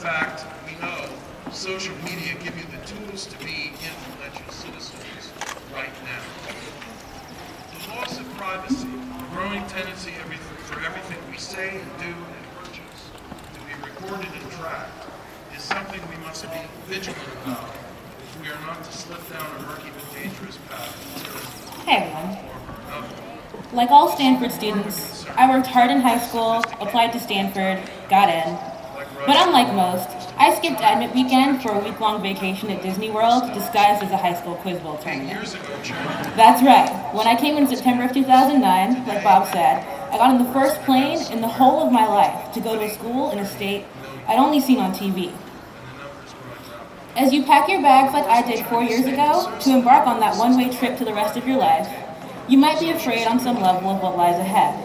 fact, we know social media give you the tools to be influential citizens right now. The loss of privacy, the growing tendency for everything we say and do and purchase to be recorded and tracked is something we must be vigilant about if we are not to slip down a murky but dangerous path of terrorism. Hey everyone. Like all Stanford students, I worked hard in high school, applied to Stanford, got in. But unlike most, I skipped admit weekend for a week-long vacation at Disney World disguised as a high school quiz bowl tournament. That's right. When I came in September of 2009, like Bob said, I got on the first plane in the whole of my life to go to a school in a state I'd only seen on TV. As you pack your bags like I did 4 years ago to embark on that one-way trip to the rest of your life, you might be afraid on some level of what lies ahead.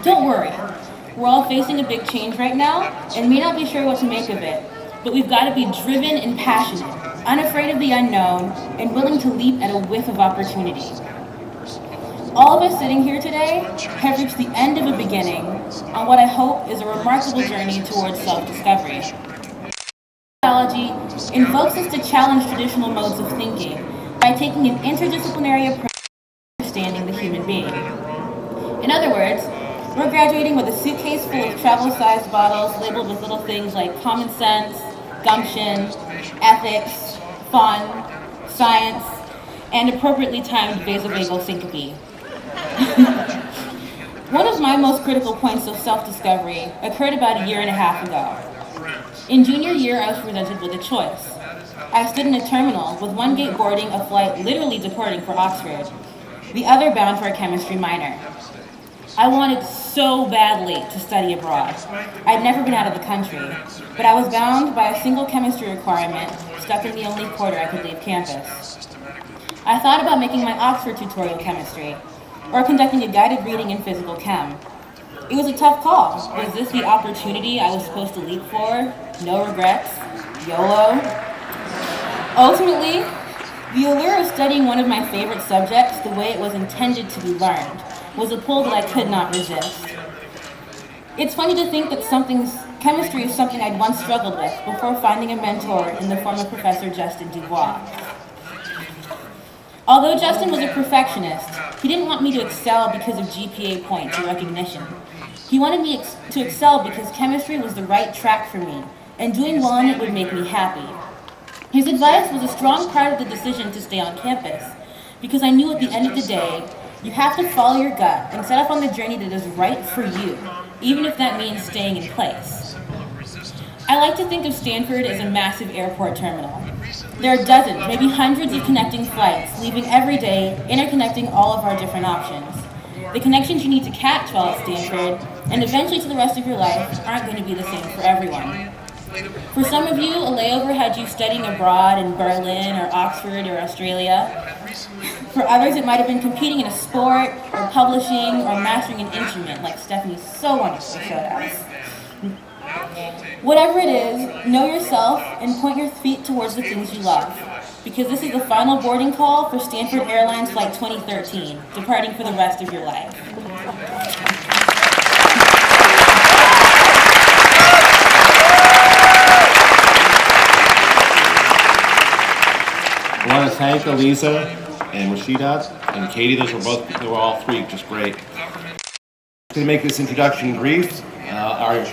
Don't worry. We're all facing a big change right now and may not be sure what to make of it, but we've got to be driven and passionate, unafraid of the unknown, and willing to leap at a whiff of opportunity. All of us sitting here today have reached the end of a beginning on what I hope is a remarkable journey towards self-discovery. Biology invokes us to challenge traditional modes of thinking by taking an interdisciplinary approach to understanding the human being. In other words, we're graduating with a suitcase full of travel-sized bottles labeled with little things like common sense, gumption, ethics, fun, science, and appropriately timed vasovagal syncope. One of my most critical points of self-discovery occurred about a year and a half ago. In junior year, I was presented with a choice. I stood in a terminal with one gate boarding a flight literally departing for Oxford, the other bound for a chemistry minor. I wanted so badly to study abroad. I'd never been out of the country, but I was bound by a single chemistry requirement stuck in the only quarter I could leave campus. I thought about making my Oxford tutorial chemistry, or conducting a guided reading in physical chem. It was a tough call. Was this the opportunity I was supposed to leap for? No regrets? YOLO? Ultimately, the allure of studying one of my favorite subjects the way it was intended to be learned was a pull that I could not resist. It's funny to think that chemistry is something I'd once struggled with before finding a mentor in the form of Professor Justin Dubois. Although Justin was a perfectionist, he didn't want me to excel because of GPA points or recognition. He wanted me to excel because chemistry was the right track for me, and doing well in it would make me happy. His advice was a strong part of the decision to stay on campus, because I knew at the end of the day, you have to follow your gut and set off on the journey that is right for you, even if that means staying in place. I like to think of Stanford as a massive airport terminal. There are dozens, maybe hundreds of connecting flights, leaving every day, interconnecting all of our different options. The connections you need to catch while at Stanford, and eventually to the rest of your life, aren't going to be the same for everyone. For some of you, a layover had you studying abroad in Berlin or Oxford or Australia. For others, it might have been competing in a sport, or publishing, or mastering an instrument, like Stephanie so wonderfully showed us. Whatever it is, know yourself and point your feet towards the things you love, because this is the final boarding call for Stanford Airlines Flight 2013, departing for the rest of your life. I want to thank Eliza and Rasheedat and Katie. They were all three just great. To make this introduction brief, our